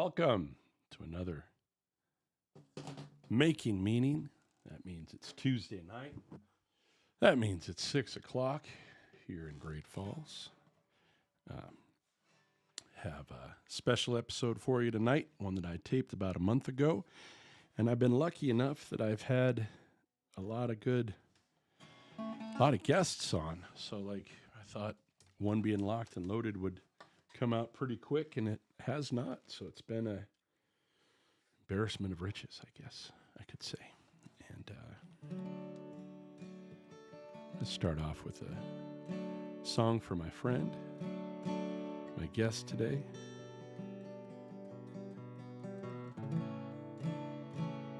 Welcome to another Making Meaning. That means it's Tuesday night. That means it's 6 o'clock here in Great Falls. Have a special episode for you tonight, one that I taped about a month ago. And I've been lucky enough that I've had a lot of guests on. So I thought one being locked and loaded would come out pretty quick, and it has not. So it's been a embarrassment of riches, I guess I could say. And let's start off with a song for my friend, my guest today.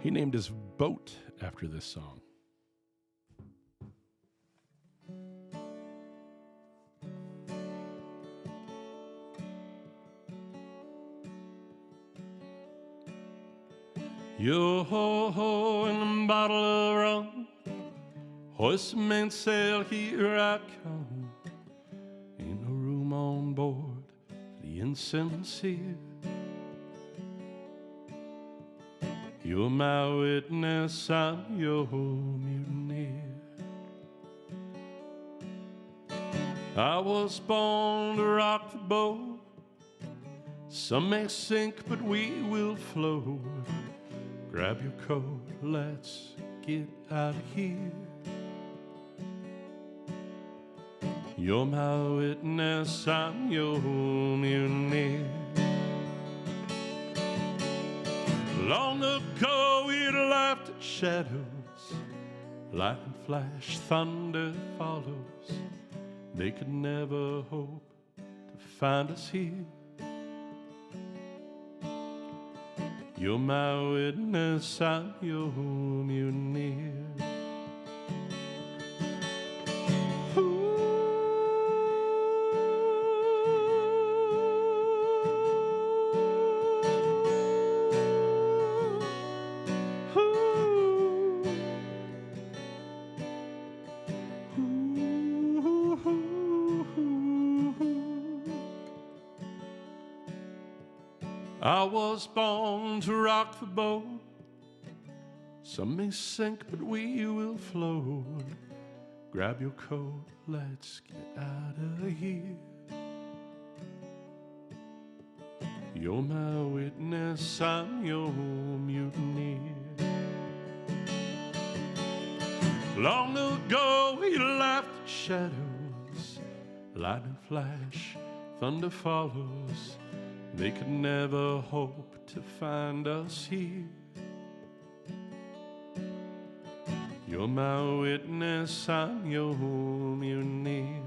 He named his boat after this song. Yo-ho-ho in a bottle of rum, hoist the mainsail, here I come. Ain't no room on board for the insincere. You're my witness, I'm your mutineer. I was born to rock the boat. Some may sink, but we will float. Grab your coat, let's get out of here. You're my witness, I'm your mutineer. Long ago we laughed at shadows, lightning flash, thunder follows. They could never hope to find us here. You're my witness, I'm your mutineer. I was born to rock the boat. Some may sink, but we will float. Grab your coat, let's get out of here. You're my witness, I'm your mutineer. Long ago we laughed at shadows, lightning flash, thunder follows. They could never hope to find us here. You're my witness, I'm your mutineer.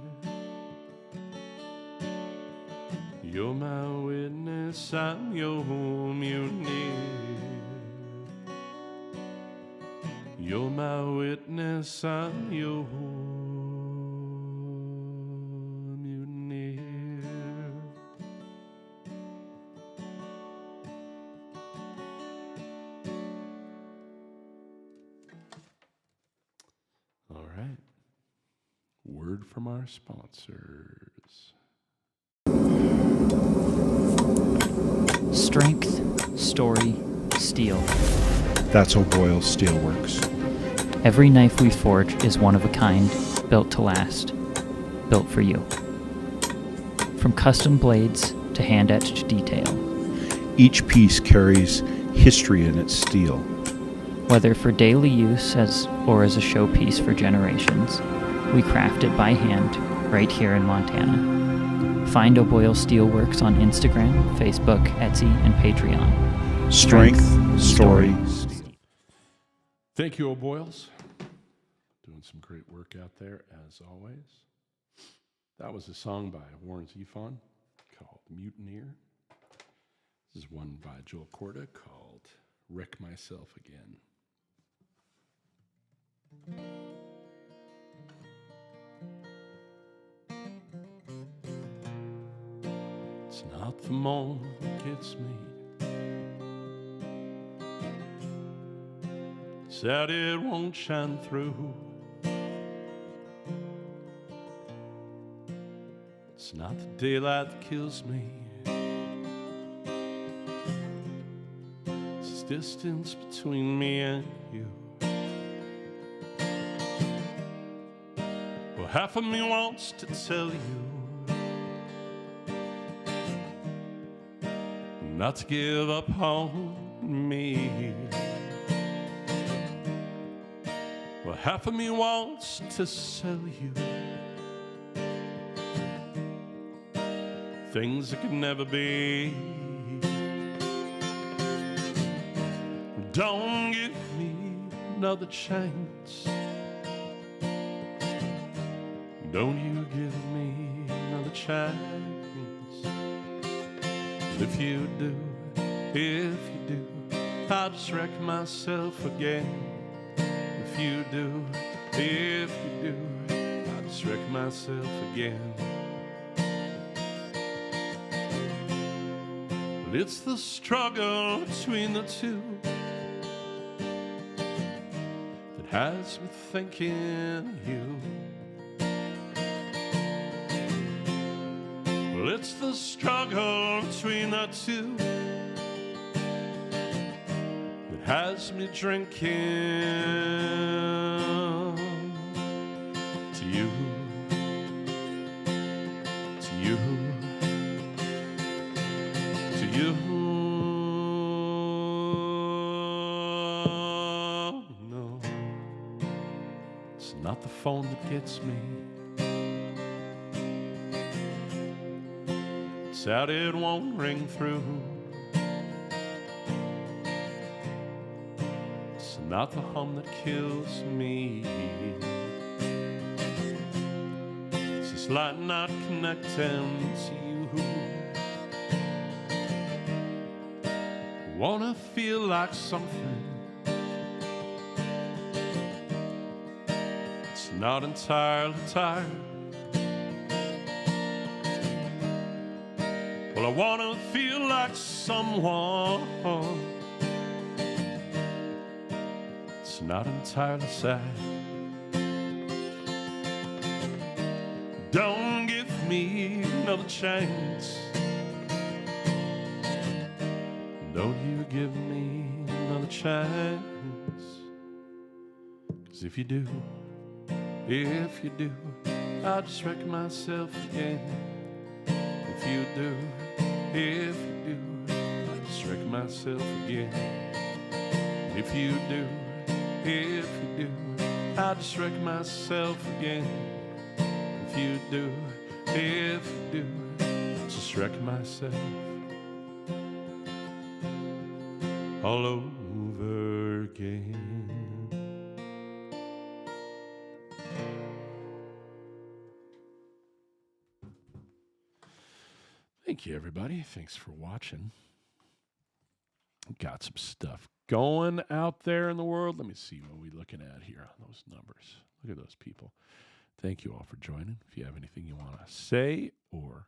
You're my witness, I'm your mutineer. You're my witness, I'm your mutineer. All right. Word from our sponsors. Strength, story, steel. That's O'Boyle Steelworks. Every knife we forge is one of a kind, built to last, built for you. From custom blades to hand-etched detail. Each piece carries history in its steel. Whether for daily use or as a showpiece for generations, we craft it by hand right here in Montana. Find O'Boyle Steelworks on Instagram, Facebook, Etsy, and Patreon. Strength, story. Thank you, O'Boyles. Doing some great work out there, as always. That was a song by Warren Zevon called Mutineer. This is one by Joel Corda called Wreck Myself Again. It's not the moon that gets me, it's that it won't shine through. It's not the daylight that kills me, distance between me and you. Well, half of me wants to tell you not to give up on me. Well, half of me wants to sell you things that could never be. Don't give me another chance. Don't you give me another chance. If you do, I'll just wreck myself again. If you do, I'll just wreck myself again. But it's the struggle between the two that has me thinking you. Well, it's the struggle between the two that has me drinking to you, to you, to you. No, it's not the phone that gets me. It's out, it won't ring through. It's not the hum that kills me. It's this light not connecting to you. Wanna feel like something. It's not entirely tired. Well, I wanna feel like someone. It's not entirely sad. Don't give me another chance. Don't you give me another chance. 'Cause if you do, I'll just wreck myself again. If you do, I'll just wreck myself again. If you do, I'll just wreck myself again. If you do, just wreck myself all over again. Thank you, everybody. Thanks for watching. Got some stuff going out there in the world. Let me see what we're looking at here on those numbers. Look at those people. Thank you all for joining. If you have anything you want to say or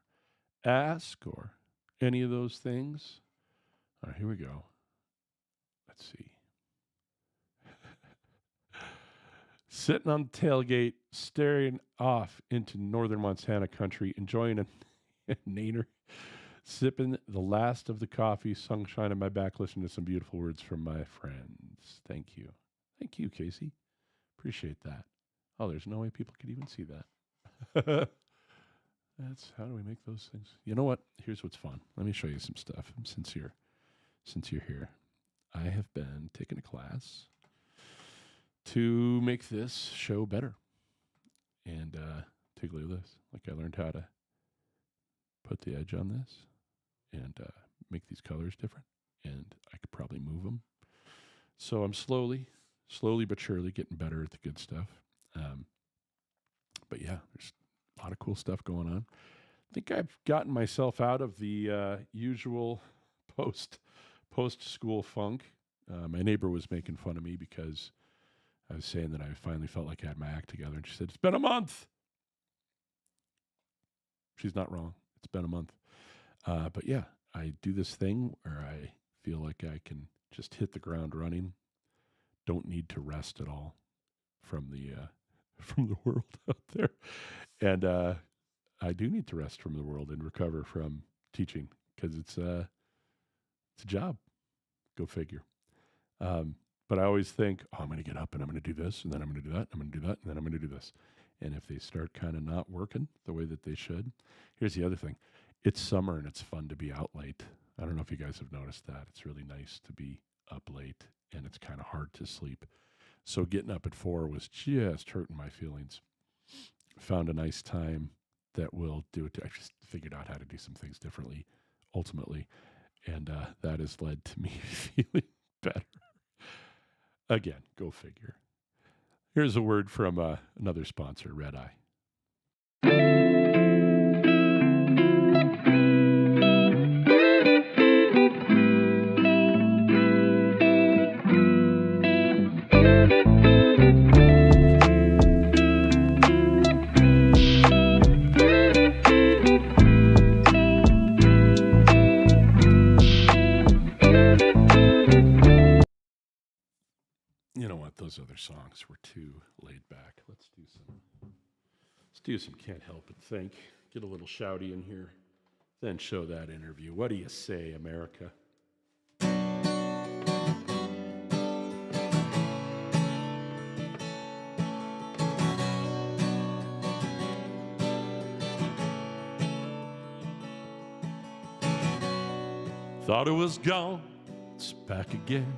ask or any of those things. All right, here we go. Let's see. Sitting on the tailgate, staring off into northern Montana country, enjoying a naner, sipping the last of the coffee, sunshine on my back, listening to some beautiful words from my friends. Thank you. Thank you, Casey. Appreciate that. Oh, there's no way people could even see that. That's, how do we make those things? You know what? Here's what's fun. Let me show you some stuff since you're here. I have been taking a class to make this show better. And take a look at this. Like, I learned how to put the edge on this and make these colors different. And I could probably move them. So I'm slowly but surely getting better at the good stuff. But yeah, there's a lot of cool stuff going on. I think I've gotten myself out of the usual post-school funk. My neighbor was making fun of me because I was saying that I finally felt like I had my act together. And she said, "It's been a month." She's not wrong. It's been a month. But yeah, I do this thing where I feel like I can just hit the ground running. Don't need to rest at all from the world out there. And I do need to rest from the world and recover from teaching because it's a job. Go figure. But I always think, oh, I'm going to get up and I'm going to do this, and then I'm going to do that, I'm going to do that, and then I'm going to do this. And if they start kind of not working the way that they should, here's the other thing. It's summer and it's fun to be out late. I don't know if you guys have noticed that. It's really nice to be up late and it's kind of hard to sleep. So getting up at 4 was just hurting my feelings. Found a nice time that will do it. I just figured out how to do some things differently ultimately. And that has led to me feeling better. Again, go figure. Here's a word from another sponsor, Red Eye. You know what? Those other songs were too laid back. Let's do some Can't Help But Think. Get a little shouty in here. Then show that interview. What do you say, America? Thought it was gone. It's back again.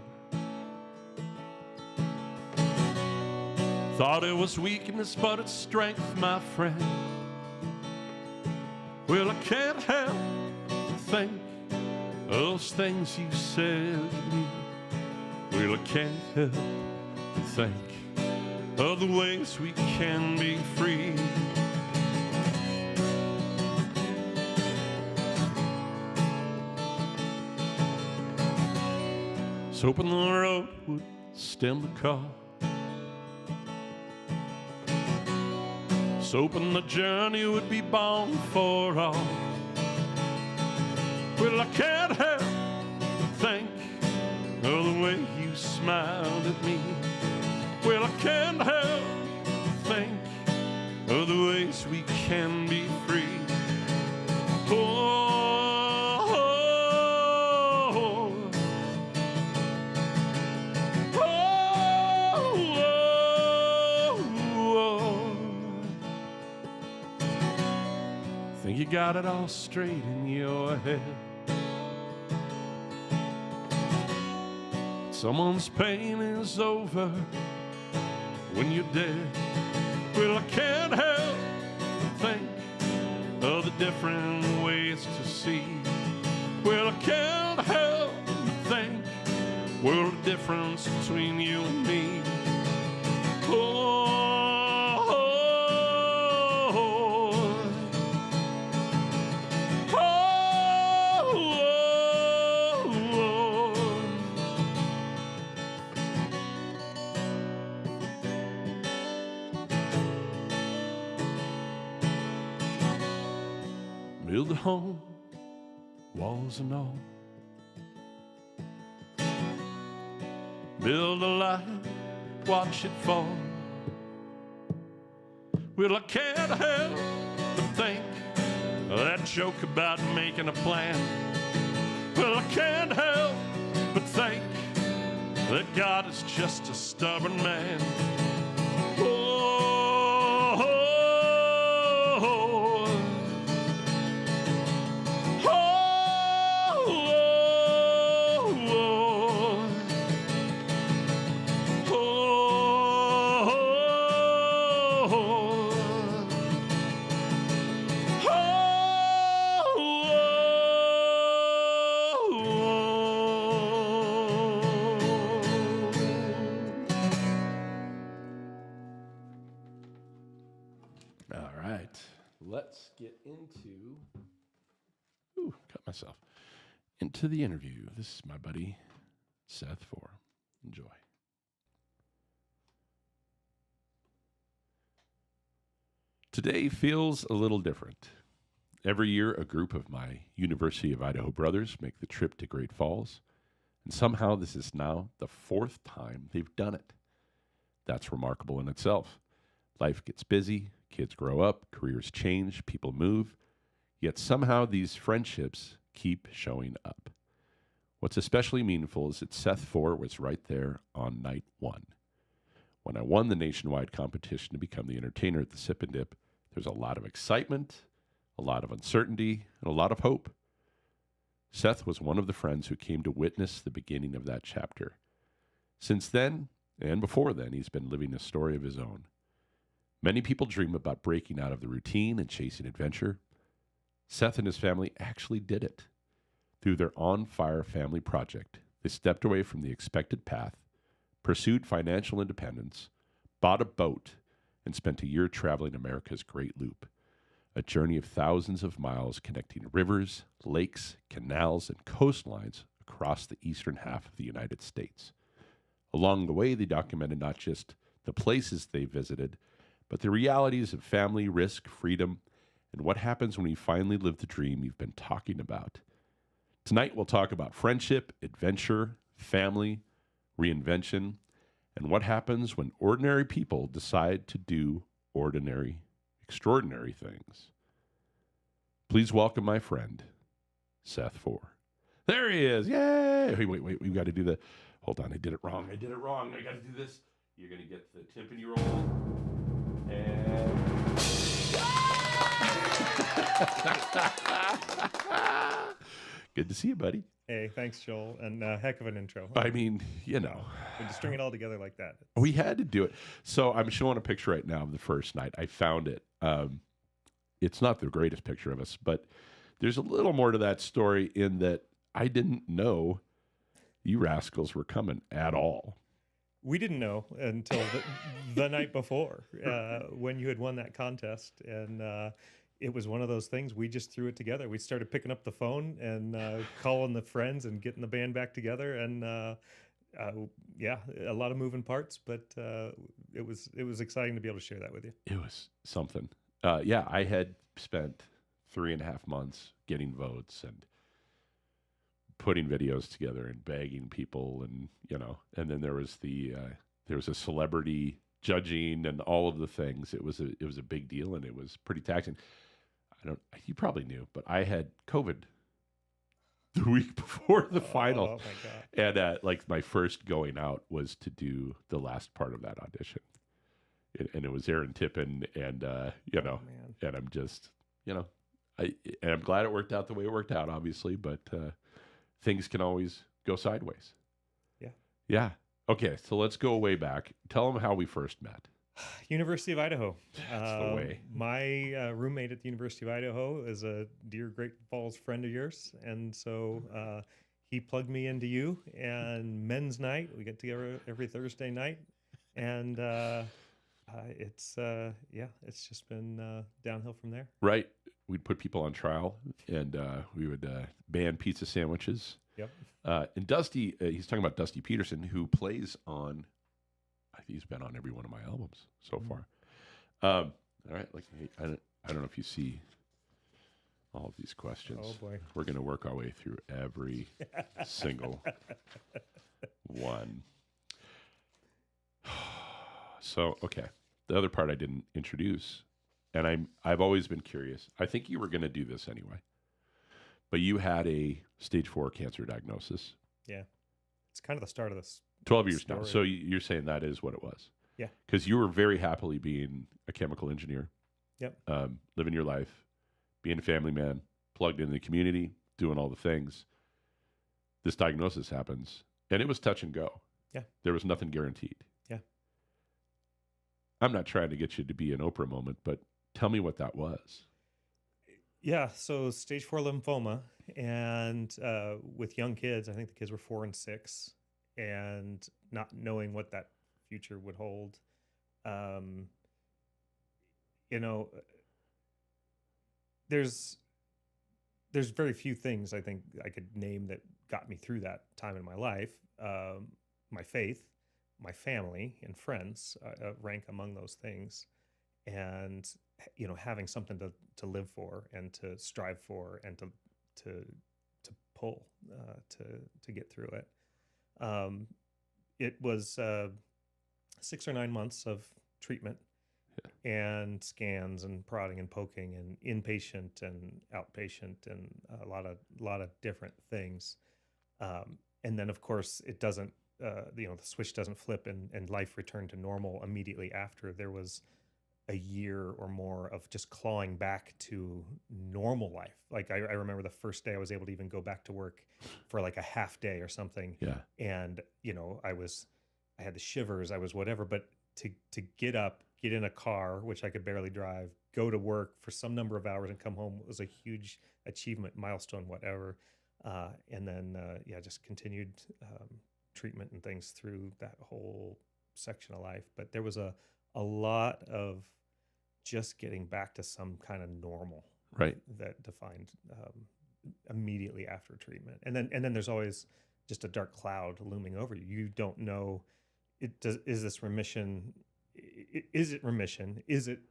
Thought it was weakness, but it's strength, my friend. Well, I can't help but think of those things you said to me. Well, I can't help but think of the ways we can be free. Was hoping the road would stem the car. Was hoping the journey would be bound for all. Well, I can't help but think of the way you smiled at me. Well, I can't help but think of the ways we can be free. Oh, you got it all straight in your head. Someone's pain is over when you're dead. Well, I can't help but think of the different ways to see. Well, I can't help but think, well, the difference between you and me. Oh, build a home, walls and all. Build a life, watch it fall. Well, I can't help but think of that joke about making a plan. Well, I can't help but think that God is just a stubborn man. Let's get into the interview. This is my buddy, Seth Vore. Enjoy. Today feels a little different. Every year, a group of my University of Idaho brothers make the trip to Great Falls, and somehow this is now the 4th time they've done it. That's remarkable in itself. Life gets busy, kids grow up, careers change, people move, yet somehow these friendships keep showing up. What's especially meaningful is that Seth Vore was right there on night one. When I won the nationwide competition to become the entertainer at the Sip and Dip, there's a lot of excitement, a lot of uncertainty, and a lot of hope. Seth was one of the friends who came to witness the beginning of that chapter. Since then, and before then, he's been living a story of his own. Many people dream about breaking out of the routine and chasing adventure. Seth and his family actually did it. Through their On Fire family project, they stepped away from the expected path, pursued financial independence, bought a boat, and spent a year traveling America's Great Loop, a journey of thousands of miles connecting rivers, lakes, canals, and coastlines across the eastern half of the United States. Along the way, they documented not just the places they visited, but the realities of family, risk, freedom, and what happens when you finally live the dream you've been talking about. Tonight, we'll talk about friendship, adventure, family, reinvention, and what happens when ordinary people decide to do ordinary, extraordinary things. Please welcome my friend, Seth Vore. There he is. Yay! Wait. We've got to do the... Hold on, I did it wrong. I got to do this. You're going to get the timpani roll. And... Good to see you, buddy. Hey, thanks, Joel, and heck of an intro. I mean, you know. When you string it all together like that. We had to do it. So I'm showing a picture right now of the first night. I found it. It's not the greatest picture of us, but there's a little more to that story in that I didn't know you rascals were coming at all. We didn't know until the night before when you had won that contest, and it was one of those things. We just threw it together. We started picking up the phone and calling the friends and getting the band back together, and yeah, a lot of moving parts, but it was exciting to be able to share that with you. It was something. Yeah, I had spent 3.5 months getting votes and putting videos together and begging people, and and then there was a celebrity judging and all of the things. It was a big deal, and it was pretty taxing. You probably knew, but I had COVID the week before the final. Oh my God. And like my first going out was to do the last part of that audition. And it was Aaron Tippin, and and I'm just, and I'm glad it worked out the way it worked out, obviously, but things can always go sideways. Yeah. Yeah. Okay, so let's go way back. Tell them how we first met. University of Idaho. That's the way. My roommate at the University of Idaho is a dear Great Falls friend of yours, and so he plugged me into you. And men's night, we get together every Thursday night, and it's just been downhill from there. Right. We'd put people on trial, and we would ban pizza sandwiches. Yep. And Dusty, he's talking about Dusty Peterson, who plays on, I think he's been on every one of my albums so far. All right. I don't know if you see all of these questions. Oh, boy. We're going to work our way through every single one. So, okay. The other part I didn't introduce, and I've always been curious. I think you were going to do this anyway, but you had a stage 4 cancer diagnosis. Yeah. It's kind of the start of this. 12 years story. now. So you're saying that is what it was. Yeah. Because you were very happily being a chemical engineer. Yep. Living your life, being a family man, plugged in the community, doing all the things. This diagnosis happens, and it was touch and go. Yeah. There was nothing guaranteed. Yeah. I'm not trying to get you to be an Oprah moment, but tell me what that was. Yeah, so stage 4 lymphoma, and with young kids, I think the kids were 4 and 6, and not knowing what that future would hold. There's very few things I think I could name that got me through that time in my life. My faith, my family, and friends rank among those things, and having something to live for and to strive for and to pull to get through it. It was 6 or 9 months of treatment and scans and prodding and poking and inpatient and outpatient and a lot of different things. And then of course it doesn't, the switch doesn't flip and life returned to normal immediately after. There was a year or more of just clawing back to normal life. Like I remember the first day I was able to even go back to work for like a half day or something. Yeah. And, I had the shivers, I was whatever, but to get up, get in a car, which I could barely drive, go to work for some number of hours and come home was a huge achievement, milestone, whatever. And then, just continued treatment and things through that whole section of life. But there was a lot of just getting back to some kind of normal, Right. that defined immediately after treatment. And then there's always just a dark cloud looming over you. You don't know, is this remission? Is it remission? Is it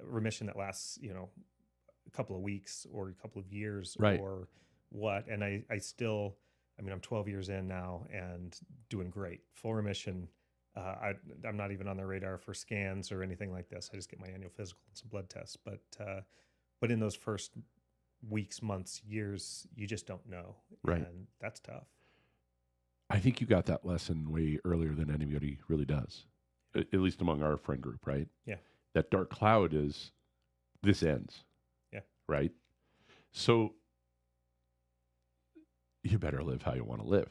remission that lasts, a couple of weeks or a couple of years, Right. or what? And I still, I'm 12 years in now and doing great, full remission. I'm not even on the radar for scans or anything like this. I just get my annual physical and some blood tests. But in those first weeks, months, years, you just don't know. Right. And that's tough. I think you got that lesson way earlier than anybody really does, at least among our friend group, right? Yeah. That dark cloud is, this ends. Yeah. Right? So you better live how you want to live.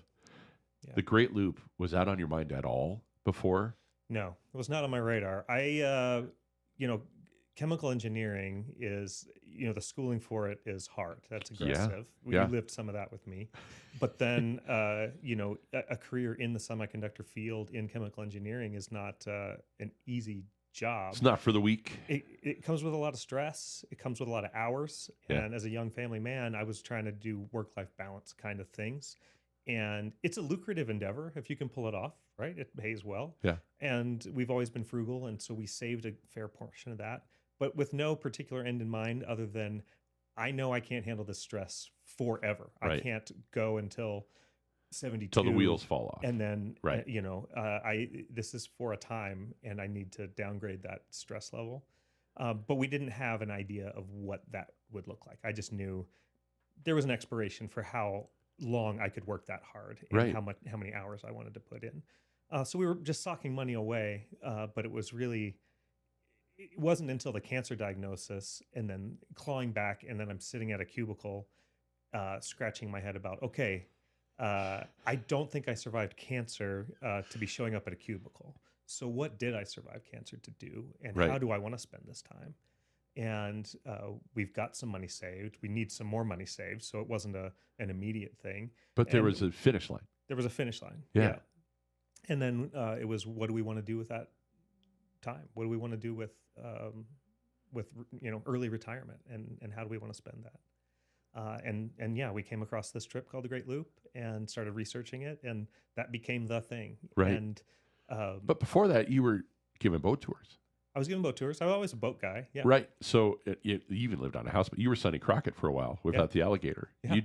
Yeah. The Great Loop, was that on your mind at all before? No, it was not on my radar. Chemical engineering is, the schooling for it is hard. That's aggressive. Yeah. You lived some of that with me. But then, a career in the semiconductor field in chemical engineering is not an easy job. It's not for the weak. It comes with a lot of stress. It comes with a lot of hours. Yeah. And as a young family man, I was trying to do work-life balance kind of things. And it's a lucrative endeavor if you can pull it off, right? It pays well. Yeah. And we've always been frugal. And so we saved a fair portion of that, but with no particular end in mind other than I know I can't handle this stress forever. Right. I can't go until 72. Till the wheels fall off. And then, Right. This is for a time and I need to downgrade that stress level. But we didn't have an idea of what that would look like. I just knew there was an expiration for how long I could work that hard and Right. how many hours I wanted to put in. So we were just socking money away, but it wasn't until the cancer diagnosis and then clawing back, and then I'm sitting at a cubicle, scratching my head about, okay, I don't think I survived cancer to be showing up at a cubicle. So what did I survive cancer to do, and Right. how do I want to spend this time? And we've got some money saved. We need some more money saved, so it wasn't an immediate thing. But there And was a finish line. there was a finish line. Yeah. And then it was, what do we want to do with that time? What do we want to do with early retirement, and how do we want to spend that? And we came across this trip called the Great Loop and started researching it, and that became the thing. Right. And But before that, you were giving boat tours. I was giving boat tours. I was always a boat guy. Yeah. Right. So you even lived on a houseboat. You were Sonny Crockett for a while without the alligator. Yeah.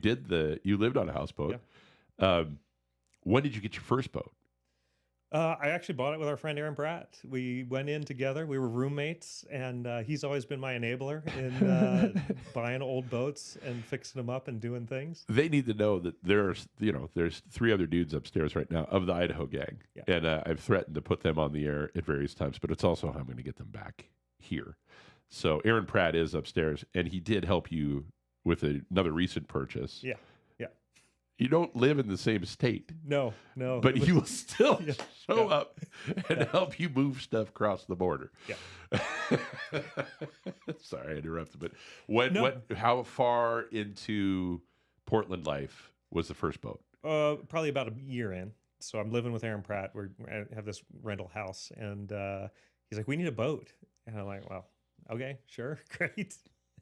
You lived on a houseboat. When did you get your first boat? I actually bought it with our friend Aaron Pratt. We went in together. We were roommates, and he's always been my enabler in buying old boats and fixing them up and doing things. They need to know that there's 3 other dudes upstairs right now of the Idaho gang. Yeah. And I've threatened to put them on the air at various times, but it's also how I'm going to get them back here. So Aaron Pratt is upstairs, and he did help you with another recent purchase. Yeah. You don't live in the same state. No. But he will still Yeah. show up and help you move stuff across the border. Yeah. Sorry, I interrupted. But how far into Portland life was the first boat? Probably about a year in. So I'm living with Aaron Pratt. I have this rental house, and he's like, "We need a boat," and I'm like, "Well, okay, sure, great."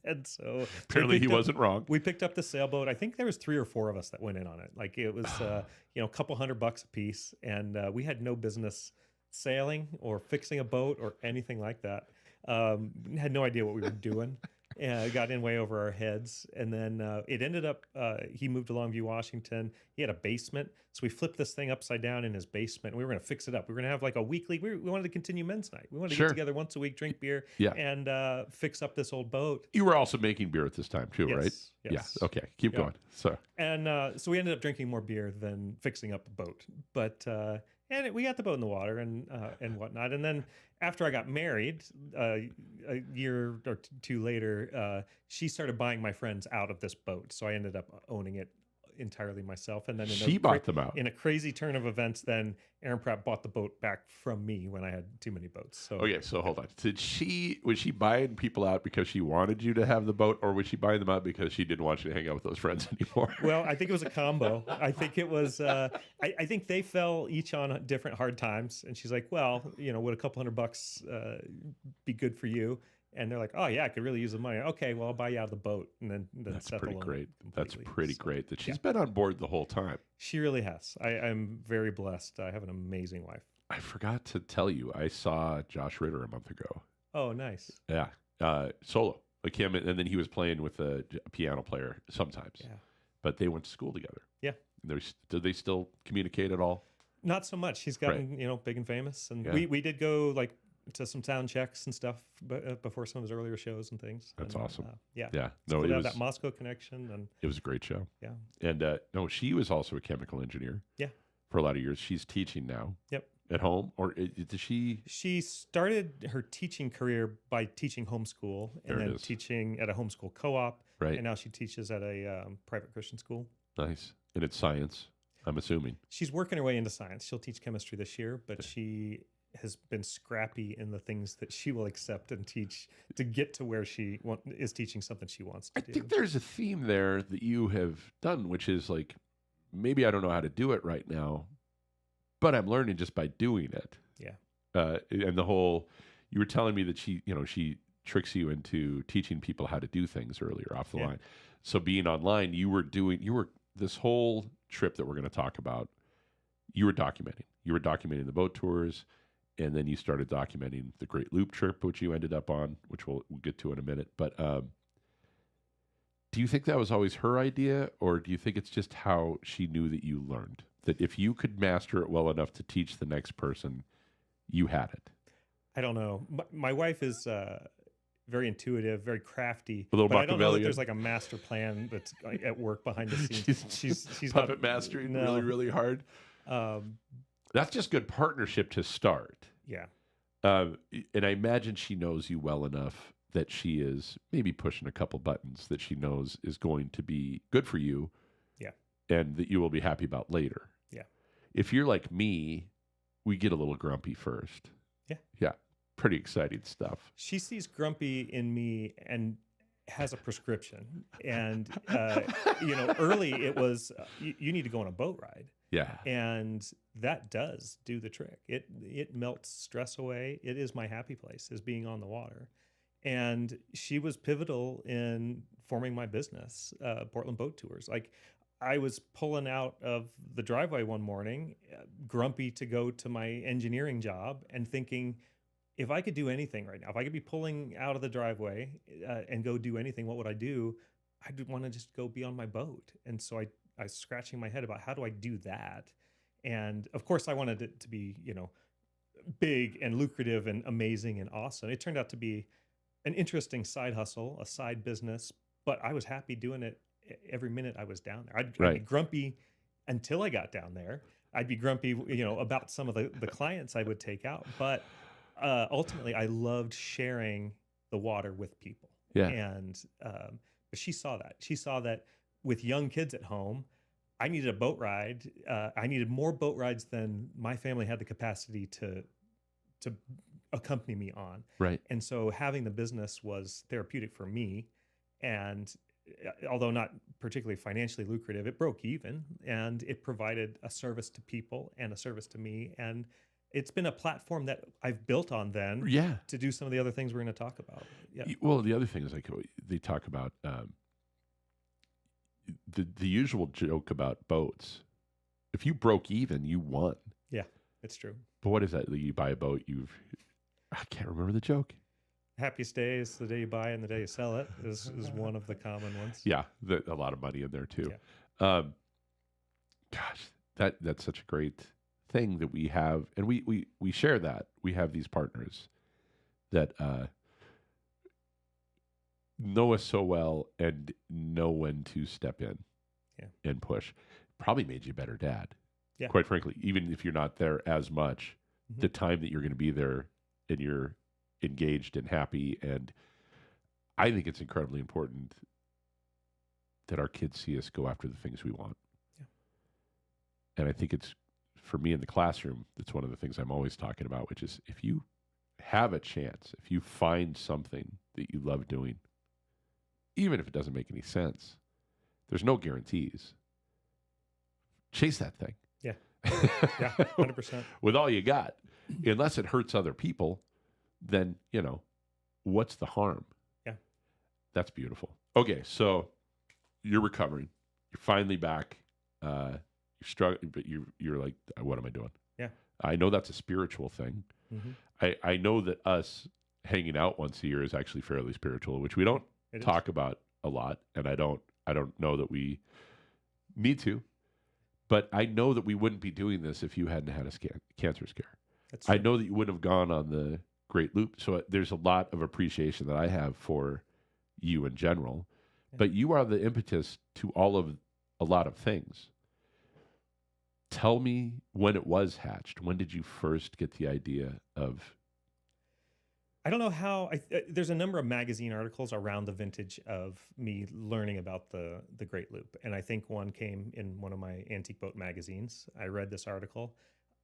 And so Apparently he wasn't wrong. We picked up the sailboat. I think there was 3 or 4 of us that went in on it. Like it was, a couple $100 a piece, and we had no business sailing or fixing a boat or anything like that. Had no idea what we were doing. got in way over our heads. And then it ended up, he moved to Longview, Washington. He had a basement. So we flipped this thing upside down in his basement. We were going to fix it up. We were going to have like a weekly, we wanted to continue men's night. We wanted to Sure. get together once a week, drink beer, Yeah. and fix up this old boat. You were also making beer at this time too, right? Yes. Yeah. Okay. Keep Yeah. going. So And so we ended up drinking more beer than fixing up the boat. But we got the boat in the water and whatnot. And then after I got married, a year or two later, she started buying my friends out of this boat. So I ended up owning it entirely myself. And then she bought them out. in a crazy turn of events, then Aaron Pratt bought the boat back from me when I had too many boats. So Okay, so hold on. Was she buying people out because she wanted you to have the boat, or was she buying them out because she didn't want you to hang out with those friends anymore? Well, I think it was a combo. I think it was. I think they fell each on different hard times, and she's like, "Well, would a couple $100 be good for you?" And they're like, "Oh yeah, I could really use the money." Okay, well, I'll buy you out of the boat, and then That's settle pretty on it great. That's completely. pretty So, great that she's yeah. been on board the whole time. She really has. I'm very blessed. I have an amazing wife. I forgot to tell you, I saw Josh Ritter a month ago. Oh, nice. Yeah, solo, like him, and then he was playing with a piano player sometimes. Yeah. But they went to school together. Yeah. Do they still communicate at all? Not so much. He's gotten big and famous, and Yeah. we did go like to some sound checks and stuff before some of his earlier shows and things. That's And, awesome. Yeah. Yeah. It's No, cool it to have was that Moscow connection, and it was a great show. yeah. And no, she was also a chemical engineer. Yeah. For a lot of years, she's teaching now. Yep. At home, or does she? She started her teaching career by teaching homeschool There and it then is. teaching at a homeschool co-op. Right. And now she teaches at a private Christian school. Nice. And it's science, I'm assuming. She's working her way into science. She'll teach chemistry this year, but she has been scrappy in the things that she will accept and teach to get to where she is teaching something she wants to I do. think there's a theme there that you have done, which is like, maybe I don't know how to do it right now, but I'm learning just by doing it. Yeah. And the whole, you were telling me that she tricks you into teaching people how to do things earlier off the Yeah. line. So being online, you were this whole trip that we're going to talk about, you were documenting the boat tours, and then you started documenting the Great Loop trip, which you ended up on, which we'll get to in a minute. But do you think that was always her idea, or do you think it's just how she knew that you learned? That if you could master it well enough to teach the next person, you had it? I don't know. My wife is very intuitive, very crafty. A little but I don't know that Machiavellian. there's like a master plan that's at work behind the scenes. she's puppet not, mastering no. really, really hard. That's just good partnership to start. Yeah. And I imagine she knows you well enough that she is maybe pushing a couple buttons that she knows is going to be good for you. Yeah. And that you will be happy about later. Yeah. If you're like me, we get a little grumpy first. Yeah. Yeah. Pretty exciting stuff. She sees grumpy in me and has a prescription. And, early it was, you need to go on a boat ride. Yeah. And that does do the trick. It melts stress away. It is my happy place, is being on the water. And she was pivotal in forming my business, Portland Boat Tours. Like, I was pulling out of the driveway one morning, grumpy to go to my engineering job, and thinking, if I could do anything right now, if I could be pulling out of the driveway and go do anything, what would I do? I'd want to just go be on my boat. And so I was scratching my head about, how do I do that? And of course, I wanted it to be, big and lucrative and amazing and awesome. It turned out to be an interesting side hustle, a side business, but I was happy doing it every minute I was down there. I'd be grumpy until I got down there. I'd be grumpy, about some of the clients I would take out. But ultimately, I loved sharing the water with people. Yeah. And but she saw that. She saw that with young kids at home, I needed a boat ride. I needed more boat rides than my family had the capacity to accompany me on. Right. And so having the business was therapeutic for me. And although not particularly financially lucrative, it broke even, and it provided a service to people and a service to me. And it's been a platform that I've built on then Yeah. to do some of the other things we're going to talk about. Yeah. Well, the other thing is like they talk about the usual joke about boats. If you broke even, you won. Yeah, it's true. But what is that? You buy a boat, I can't remember the joke. Happiest day is the day you buy and the day you sell it is one of the common ones. Yeah, a lot of money in there too. Yeah. Gosh, that's such a great thing that we have, and we share that. We have these partners that know us so well and know when to step in and push. Probably made you a better dad. Yeah. Quite frankly, even if you're not there as much, the time that you're going to be there and you're engaged and happy, and I think it's incredibly important that our kids see us go after the things we want. Yeah. And I think it's, for me in the classroom, that's one of the things I'm always talking about, which is if you have a chance, if you find something that you love doing, even if it doesn't make any sense, there's no guarantees. Chase that thing. Yeah. Yeah, 100%. With all you got. Unless it hurts other people, then, what's the harm? Yeah. That's beautiful. Okay, so you're recovering. You're finally back. You're struggling, but you're like, what am I doing? Yeah. I know that's a spiritual thing. I know that us hanging out once a year is actually fairly spiritual, which we don't talk about a lot, and I don't know that we need to. But I know that we wouldn't be doing this if you hadn't had a cancer scare. I know that you wouldn't have gone on the Great Loop. So there's a lot of appreciation that I have for you in general. Yeah. But you are the impetus to a lot of things. Tell me when it was hatched. When did you first get the idea of? I don't know how. There's a number of magazine articles around the vintage of me learning about the Great Loop, and I think one came in one of my antique boat magazines. I read this article.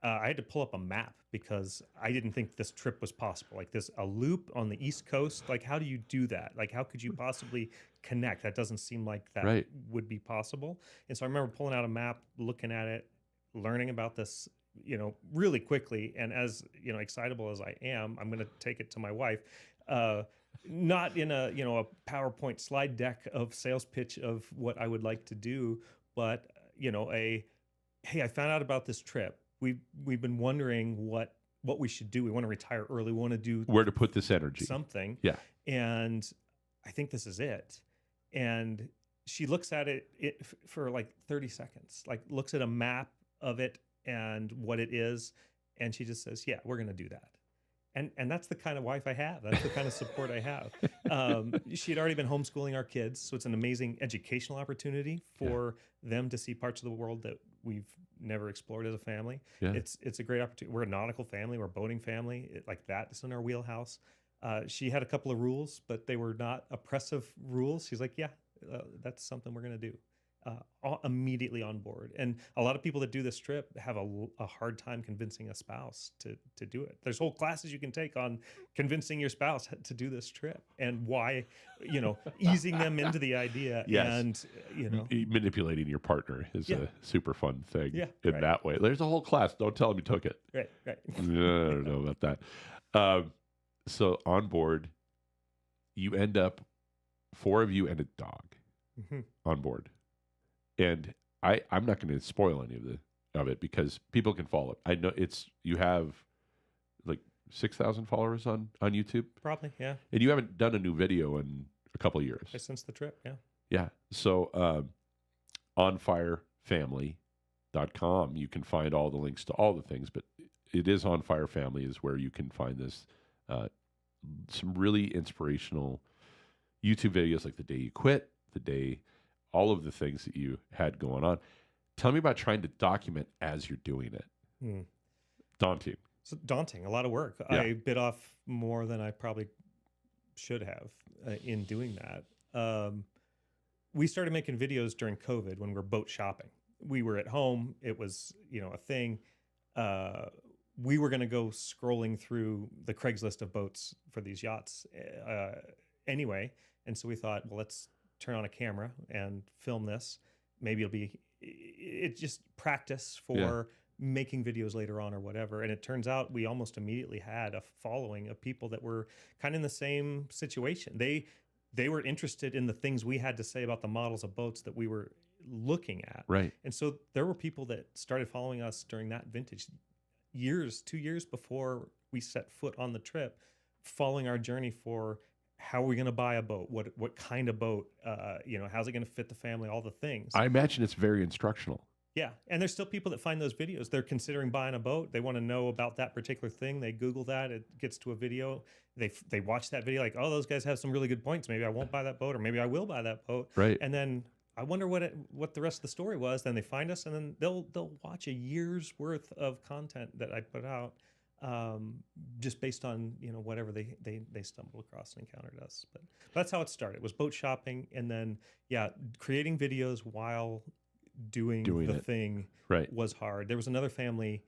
I had to pull up a map because I didn't think this trip was possible. Like a loop on the East Coast. Like, how do you do that? Like, how could you possibly connect? That doesn't seem like that would be possible. And so I remember pulling out a map, looking at it, learning about this, really quickly. And as, excitable as I am, I'm going to take it to my wife, not in a PowerPoint slide deck of sales pitch of what I would like to do, but, hey, I found out about this trip. We've been wondering what we should do. We want to retire early. We want to do where to put this energy. Something. Yeah. And I think this is it. And she looks at it for like 30 seconds, like looks at a map of it and what it is, and she just says, yeah, we're going to do that. And that's the kind of wife I have. That's the kind of support I have. She had already been homeschooling our kids, so it's an amazing educational opportunity for them to see parts of the world that we've never explored as a family. Yeah. It's a great opportunity. We're a nautical family. We're a boating family. Like that is in our wheelhouse. She had a couple of rules, but they were not oppressive rules. She's like, yeah, that's something we're going to do. Immediately on board. And a lot of people that do this trip have a hard time convincing a spouse to do it. There's whole classes you can take on convincing your spouse to do this trip and why, easing them into the idea. Yes. And, manipulating your partner is a super fun thing in that way. There's a whole class. Don't tell him you took it. Right. I don't know about that. So on board, you end up 4 of you and a dog on board. And I'm not going to spoil any of it because people can follow it. I know you have like 6,000 followers on YouTube. Probably, yeah. And you haven't done a new video in a couple of years. Since the trip, yeah. Yeah. So onfirefamily.com, you can find all the links to all the things, but it is On Fire Family is where you can find this some really inspirational YouTube videos like the day you quit, all of the things that you had going on. Tell me about trying to document as you're doing it. Daunting. So daunting, a lot of work. Yeah. I bit off more than I probably should have in doing that. We started making videos during COVID when we were boat shopping. We were at home. It was, a thing. We were going to go scrolling through the Craigslist of boats for these yachts anyway. And so we thought, well, let's turn on a camera and film this. Maybe it's just practice for making videos later on or whatever. And it turns out we almost immediately had a following of people that were kind of in the same situation. They were interested in the things we had to say about the models of boats that we were looking at. Right. And so there were people that started following us during that vintage 2 years before we set foot on the trip, following our journey for how are we going to buy a boat? What kind of boat? How's it going to fit the family? All the things. I imagine it's very instructional. Yeah. And there's still people that find those videos. They're considering buying a boat. They want to know about that particular thing. They Google that. It gets to a video. They watch that video like, oh, those guys have some really good points. Maybe I won't buy that boat, or maybe I will buy that boat. Right. And then I wonder what the rest of the story was. Then they find us, and then they'll watch a year's worth of content that I put out, just based on whatever they stumbled across and encountered us. But that's how it started. It was boat shopping, and then creating videos while doing the it. thing Right. was hard. There was another family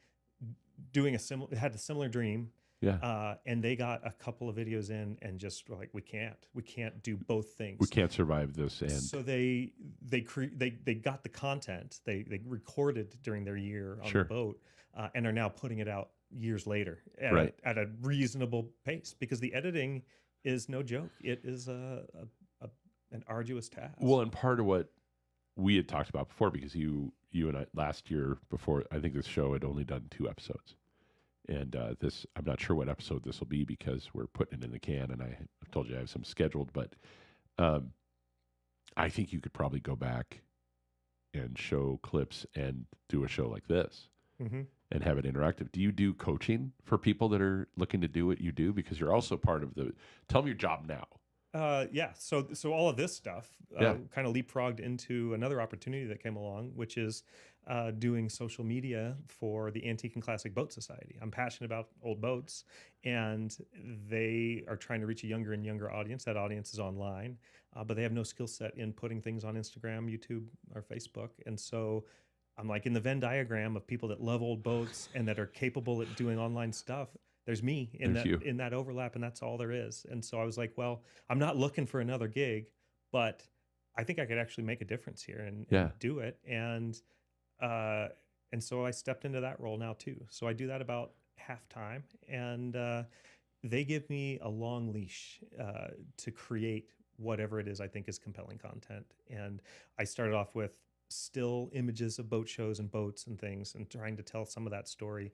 had a similar dream. Yeah. And they got a couple of videos in and just were like, we can't do both things. We can't survive this. And so they got the content. They recorded during their year on Sure. the boat, and are now putting it out years later Right. at a reasonable pace, because the editing is no joke. It is an arduous task. Well, and part of what we had talked about before, because you and I last year before, I think this show had only done 2 episodes. And this, I'm not sure what episode this will be because we're putting it in the can, and I've told you I have some scheduled, but I think you could probably go back and show clips and do a show like this and have it interactive. Do you do coaching for people that are looking to do what you do? Because you're also part of tell me your job now. So all of this stuff Yeah. kind of leapfrogged into another opportunity that came along, which is doing social media for the Antique and Classic Boat Society. I'm passionate about old boats, and they are trying to reach a younger and younger audience. That audience is online, but they have no skill set in putting things on Instagram, YouTube, or Facebook. And so I'm like in the Venn diagram of people that love old boats and that are capable at doing online stuff. There's me in that overlap, and that's all there is. And so I was like, well, I'm not looking for another gig, but I think I could actually make a difference here and do it. And so I stepped into that role now too. So I do that about half time, and they give me a long leash to create whatever it is I think is compelling content. And I started off with still images of boat shows and boats and things, and trying to tell some of that story.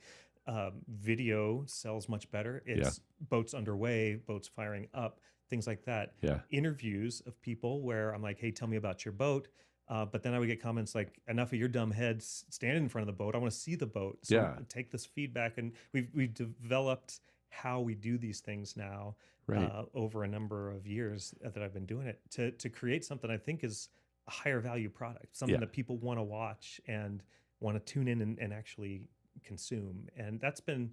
Video sells much better. It's boats underway, boats firing up, things like that. Yeah. Interviews of people where I'm like, hey, tell me about your boat. But then I would get comments like, enough of your dumb heads standing in front of the boat. I want to see the boat. So take this feedback. And we've developed how we do these things now over a number of years that I've been doing it to create something I think is a higher value product, something that people want to watch and want to tune in and actually consume. And that's been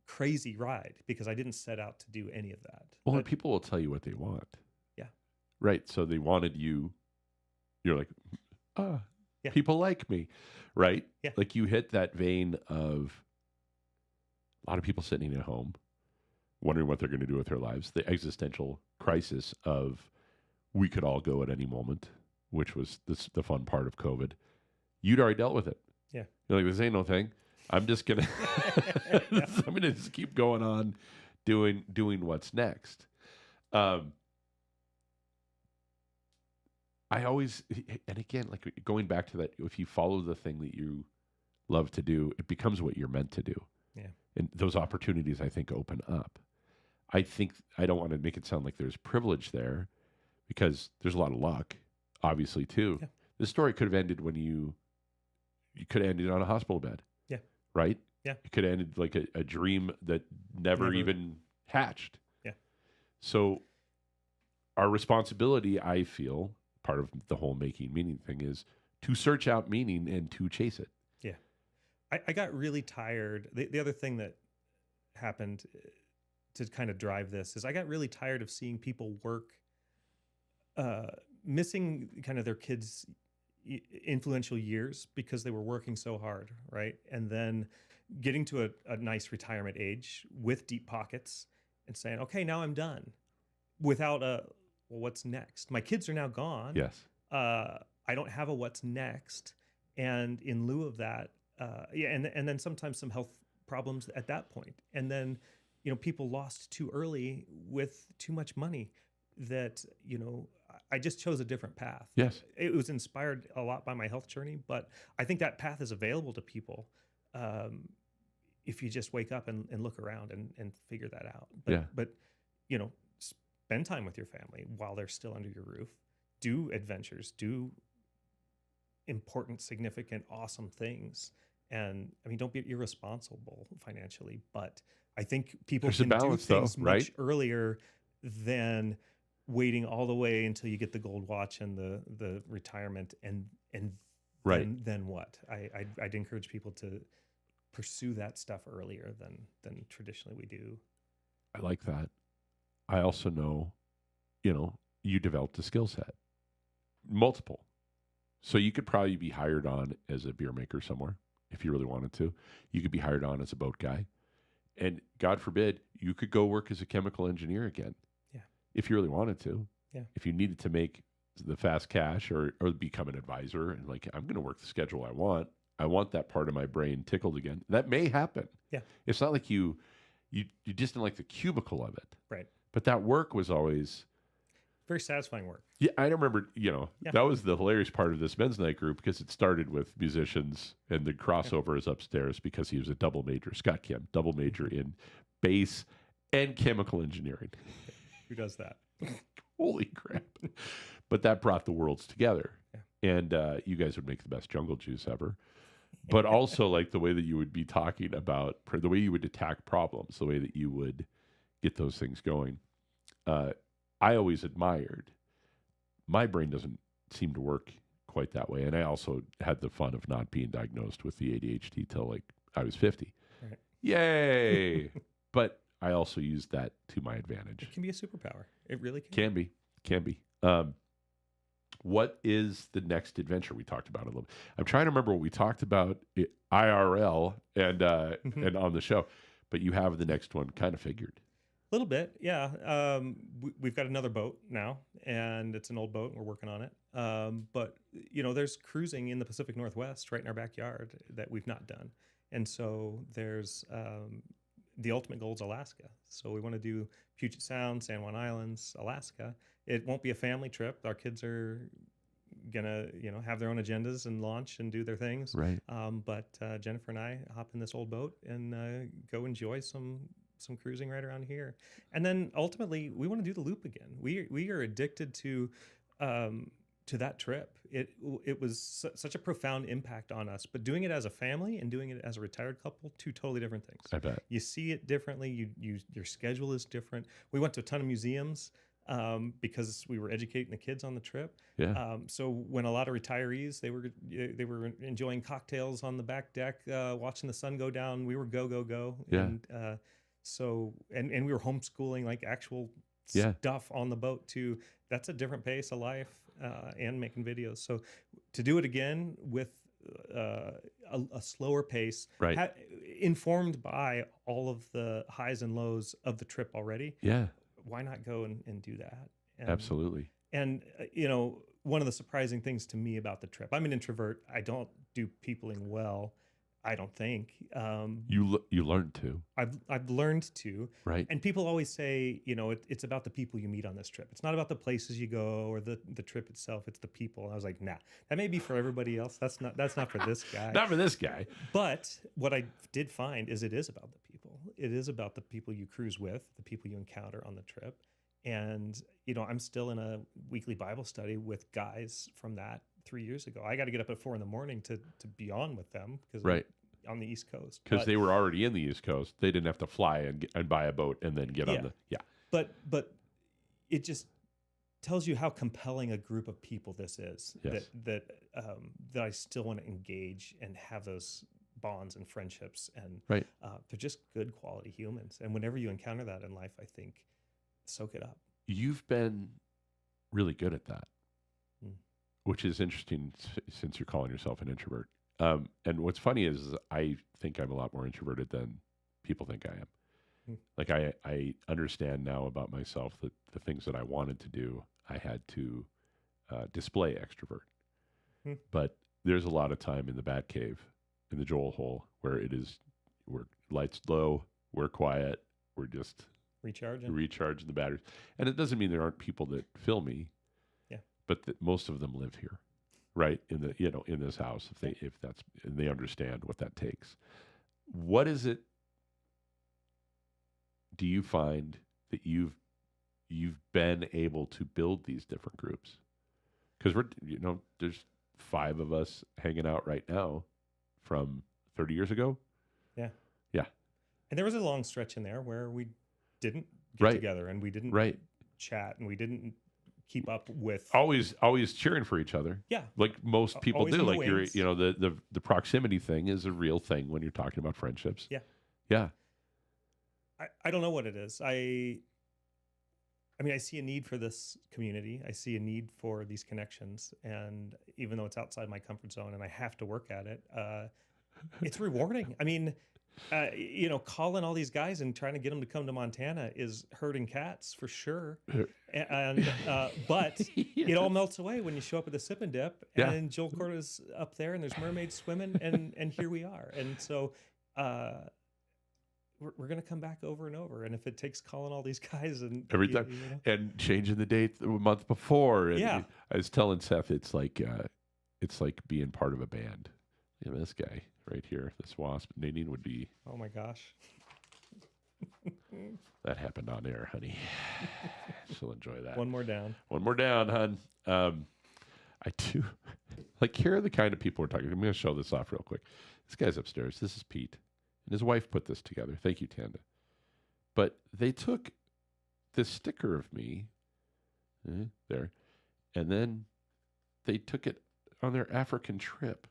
crazy ride because I didn't set out to do any of that. Well, and people will tell you what they want. Yeah. Right. So they wanted you. You're like, people like me. Right. Yeah. Like you hit that vein of a lot of people sitting at home wondering what they're going to do with their lives. The existential crisis of we could all go at any moment, which was the fun part of COVID. You'd already dealt with it. Yeah. You're like, this ain't no thing. I'm just gonna I'm gonna just keep going on doing what's next. I always, and again, like going back to that, if you follow the thing that you love to do, it becomes what you're meant to do. Yeah. And those opportunities, I think, open up. I think I don't want to make it sound like there's privilege there, because there's a lot of luck, obviously, too. Yeah. This story could have ended when you could have ended on a hospital bed. Yeah. Right? Yeah. It could have ended like a dream that never even hatched. Yeah. So our responsibility, I feel, part of the whole making meaning thing, is to search out meaning and to chase it. Yeah. I got really tired. The other thing that happened to kind of drive this is I got really tired of seeing people work, missing kind of their kids' influential years because they were working so hard, right? And then getting to a nice retirement age with deep pockets and saying, okay, now I'm done, without well, what's next? My kids are now gone. Yes. I don't have a what's next. And in lieu of that, and then sometimes some health problems at that point. And then, people lost too early with too much money that, I just chose a different path. Yes. It was inspired a lot by my health journey, but I think that path is available to people. if you just wake up and look around and figure that out. Yeah. But spend time with your family while they're still under your roof. Do adventures, do important, significant, awesome things. And I mean, don't be irresponsible financially, but I think people There's a can balance, do things though, much right? earlier than waiting all the way until you get the gold watch and the retirement and Right. then what? I'd encourage people to pursue that stuff earlier than traditionally we do. I like that. I also know, you developed a skill set, multiple. So you could probably be hired on as a beer maker somewhere if you really wanted to. You could be hired on as a boat guy. And God forbid, you could go work as a chemical engineer again. Yeah. If you really wanted to. Yeah. If you needed to make the fast cash or become an advisor and like, I'm going to work the schedule I want. I want that part of my brain tickled again. That may happen. Yeah. It's not like you just didn't like the cubicle of it. Right. But that work was always very satisfying work. Yeah, I remember, Yeah. that was the hilarious part of this men's night group because it started with musicians and the crossover is upstairs because he was a double major, Scott Kim, double major in bass and chemical engineering. Who does that? Holy crap. But that brought the worlds together. Yeah. And you guys would make the best jungle juice ever. But also like the way that you would be talking about, the way you would attack problems, the way that you would get those things going. I always admired. My brain doesn't seem to work quite that way. And I also had the fun of not being diagnosed with the ADHD till like I was 50. Right. Yay! But I also used that to my advantage. It can be a superpower. It really can. Can be. What is the next adventure we talked about a little? I'm trying to remember what we talked about IRL and and on the show, but you have the next one kind of figured. A little bit, yeah. We've got another boat now, and it's an old boat, and we're working on it. But there's cruising in the Pacific Northwest right in our backyard that we've not done, and so there's the ultimate goal is Alaska. So we want to do Puget Sound, San Juan Islands, Alaska. It won't be a family trip. Our kids are gonna have their own agendas and launch and do their things. Right. But Jennifer and I hop in this old boat and go enjoy some cruising right around here, and then ultimately we want to do the loop again. We are addicted to that trip. It was such a profound impact on us. But doing it as a family and doing it as a retired couple, two totally different things. I bet you see it differently. Your schedule is different. We went to a ton of museums because we were educating the kids on the trip. Yeah. So when a lot of retirees they were enjoying cocktails on the back deck, watching the sun go down, we were go. Yeah. And so we were homeschooling like actual stuff on the boat too. That's a different pace of life and making videos. So to do it again with a slower pace, right, informed by all of the highs and lows of the trip already. Yeah. Why not go and do that? Absolutely. And one of the surprising things to me about the trip, I'm an introvert. I don't do peopling well. I don't think. You learned to. I've learned to. Right. And people always say, it's about the people you meet on this trip. It's not about the places you go or the trip itself. It's the people. And I was like, nah, that may be for everybody else. That's not for this guy. Not for this guy. But what I did find is it is about the people. It is about the people you cruise with, the people you encounter on the trip. And, I'm still in a weekly Bible study with guys from that 3 years ago. I got to get up at 4 a.m. to be on with them because right. I'm on the East Coast. Because they were already in the East Coast. They didn't have to fly and buy a boat and then get on the, But it just tells you how compelling a group of people this is. Yes. That I still want to engage and have those bonds and friendships. And right. They're just good quality humans. And whenever you encounter that in life, I think, soak it up. You've been really good at that, which is interesting since you're calling yourself an introvert. And what's funny is I think I'm a lot more introverted than people think I am. Like I understand now about myself that the things that I wanted to do, I had to display extrovert. But there's a lot of time in the bat cave, in the Joel hole, where we're lights low, we're quiet, we're just recharging the batteries. And it doesn't mean there aren't people that fill me. Yeah. But that most of them live here, right? In the in this house, if they understand what that takes. What is it do you find that you've been able to build these different groups? Because there's 5 of us hanging out right now from 30 years ago. Yeah. Yeah. And there was a long stretch in there where we didn't get Right. together and we didn't Right. chat and we didn't keep up with. Always cheering for each other. Yeah. Like most people Always do. in the Like wings. the proximity thing is a real thing when you're talking about friendships. Yeah. Yeah. I don't know what it is. I mean, I see a need for this community. I see a need for these connections. And even though it's outside my comfort zone and I have to work at it, it's rewarding. I mean, calling all these guys and trying to get them to come to Montana is herding cats for sure. And but it all melts away when you show up at the Sip and Dip and Joel Corda's up there and there's mermaids swimming and here we are. And so we're going to come back over and over. And if it takes calling all these guys and every time and changing the date a month before. And Yeah. I was telling Seth, it's like being part of a band. This guy right here, this wasp, Nadine would be. Oh my gosh. That happened on air, honey. She'll enjoy that. One more down. One more down, hun. I do. Like, here are the kind of people we're talking. I'm going to show this off real quick. This guy's upstairs. This is Pete. And his wife put this together. Thank you, Tanda. But they took this sticker of me there, and then they took it on their African trip,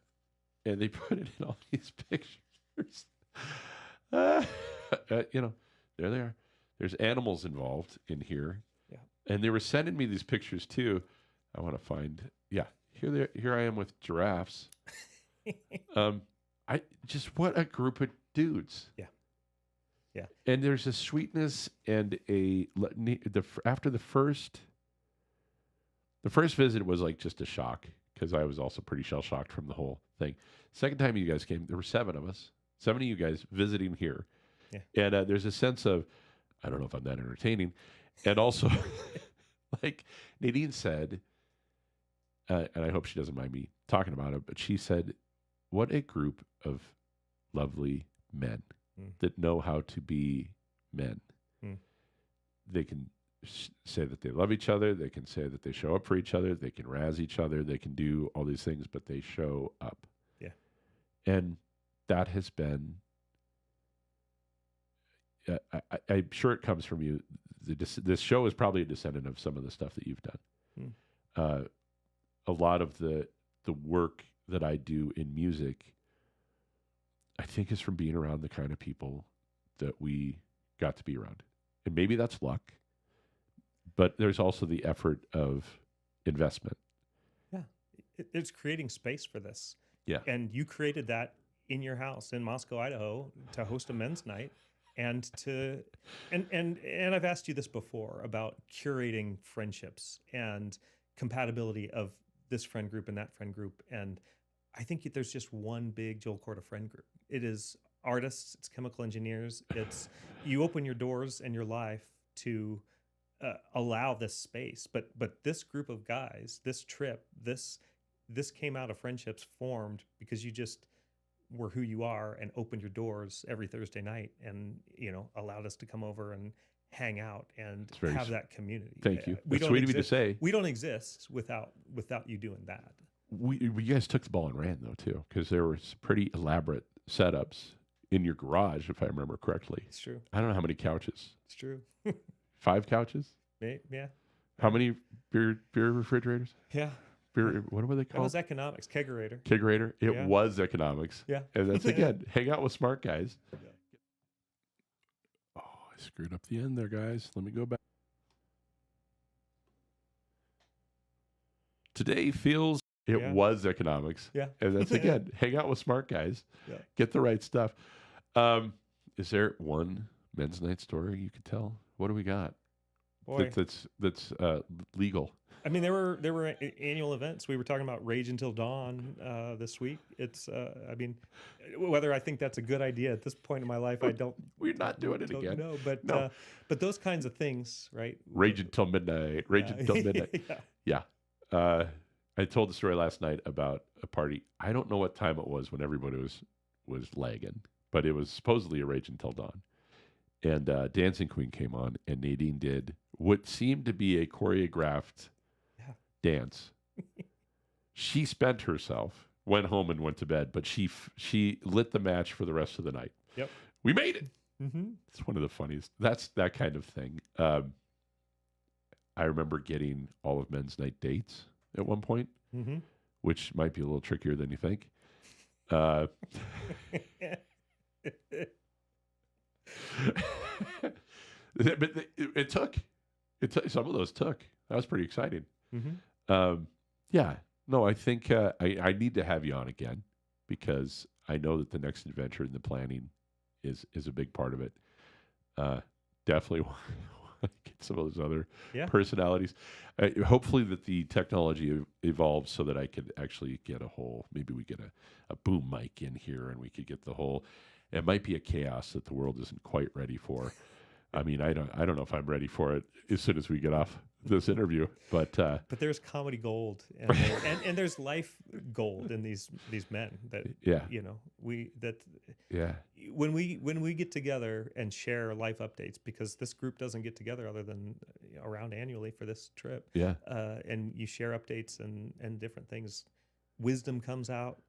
and they put it in all these pictures. There they are. There's animals involved in here. Yeah. And they were sending me these pictures too. I want to find. Yeah, here I am with giraffes. What a group of dudes. Yeah. Yeah. And there's a sweetness and after the first visit was like just a shock because I was also pretty shell shocked from the whole thing. Second time you guys came, there were 7 of us, 7 of you guys visiting here. Yeah. And there's a sense of, I don't know if I'm that entertaining. And also, like Nadine said, and I hope she doesn't mind me talking about it, but she said, what a group of lovely men that know how to be men. They can say that they love each other. They can say that they show up for each other. They can razz each other. They can do all these things, but they show up. Yeah. And that has been, I'm sure it comes from you. This show is probably a descendant of some of the stuff that you've done. A lot of the work that I do in music, I think, is from being around the kind of people that we got to be around. And maybe that's luck, but there's also the effort of investment. Yeah. It's creating space for this. Yeah. And you created that in your house in Moscow, Idaho, to host a men's night and I've asked you this before about curating friendships and compatibility of this friend group and that friend group. And I think there's just one big Joel Corda friend group. It is artists, it's chemical engineers. It's you open your doors and your life to allow this space. But this group of guys, this trip, this came out of friendships formed because you just were who you are and opened your doors every Thursday night and allowed us to come over and hang out and have that community. Thank you. It's sweet of you to say. We don't exist without you doing that. You guys took the ball and ran though too, because there were some pretty elaborate setups in your garage, if I remember correctly. It's true. I don't know how many couches. It's true. 5 couches? Yeah. How many beer refrigerators? Yeah. Beer, what were they That called? was economics. Kegerator. Kegerator. It was economics. Yeah. And that's again, hang out with smart guys. Yeah. Oh, I screwed up the end there, guys. Let me go back. Today feels was economics. Yeah. And that's again, hang out with smart guys. Yeah. Get the right stuff. Is there one men's night story you could tell? What do we got? Boy. That's legal. I mean, there were annual events. We were talking about Rage Until Dawn this week. It's, I mean, whether I think that's a good idea at this point in my life, I don't. We're not doing it again. No, but those kinds of things, right? Rage Until Midnight. Rage Until Midnight. Yeah. I told the story last night about a party. I don't know what time it was when everybody was lagging, but it was supposedly a Rage Until Dawn. And Dancing Queen came on, and Nadine did what seemed to be a choreographed dance. She spent herself, went home and went to bed, but she lit the match for the rest of the night. Yep. We made it. Mm-hmm. It's one of the funniest. That's that kind of thing. I remember getting all of men's night dates at one point, Mm-hmm. which might be a little trickier than you think. But it took. Some of those took. That was pretty exciting. Mm-hmm. Yeah. No, I think I need to have you on again because I know that the next adventure and the planning is a big part of it. Definitely want to get some of those other personalities. Hopefully that the technology evolves so that I could actually get maybe we get a boom mic in here and we could get the whole. It might be a chaos that the world isn't quite ready for. I mean, I don't know if I'm ready for it as soon as we get off this interview, but there's comedy gold and there's life gold in these men that when we get together and share life updates, because this group doesn't get together other than around annually for this trip. Yeah. And you share updates and different things. Wisdom comes out,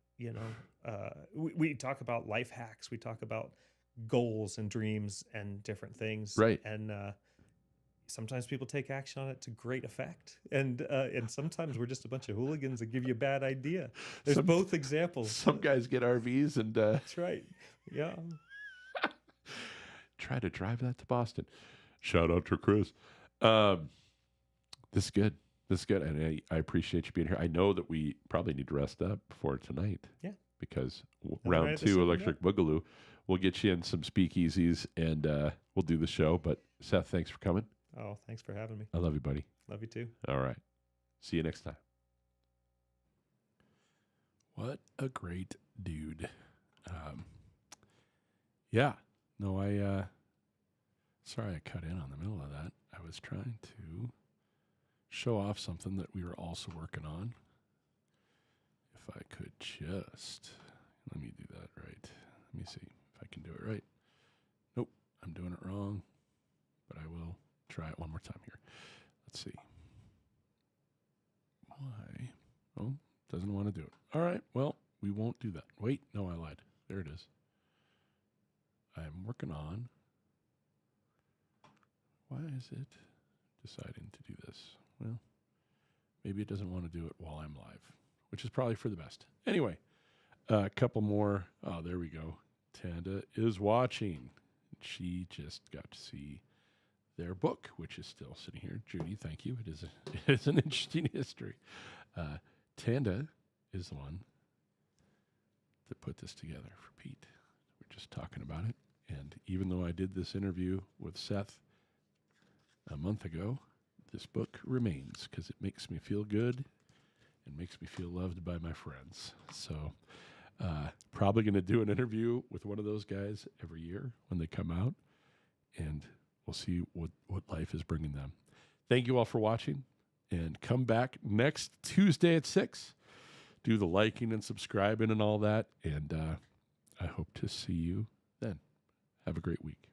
we talk about life hacks. We talk about goals and dreams and different things. Right. And sometimes people take action on it to great effect. And sometimes we're just a bunch of hooligans that give you a bad idea. There's both examples. Some guys get RVs and that's right. Yeah. Try to drive that to Boston. Shout out to Chris. This is good. And I appreciate you being here. I know that we probably need to rest up before tonight. Yeah. Because round 2, Electric Boogaloo, we'll get you in some speakeasies and we'll do the show. But Seth, thanks for coming. Oh, thanks for having me. I love you, buddy. Love you too. All right. See you next time. What a great dude. Yeah. No, sorry I cut in on the middle of that. I was trying to show off something that we were also working on. If I could just, let me do that right. Let me see if I can do it right. Nope, I'm doing it wrong, but I will try it one more time here. Let's see. Why? Oh, doesn't want to do it. All right, well, we won't do that. Wait, no, I lied. There it is. I'm working on. Why is it deciding to do this? Well, maybe it doesn't want to do it while I'm live, which is probably for the best. Anyway, a couple more. Oh, there we go. Tanda is watching. She just got to see their book, which is still sitting here. Judy, thank you. It is an interesting history. Tanda is the one that put this together for Pete. We're just talking about it. And even though I did this interview with Seth a month ago, this book remains because it makes me feel good and makes me feel loved by my friends. So probably going to do an interview with one of those guys every year when they come out, and we'll see what life is bringing them. Thank you all for watching, and come back next Tuesday at 6. Do the liking and subscribing and all that, and I hope to see you then. Have a great week.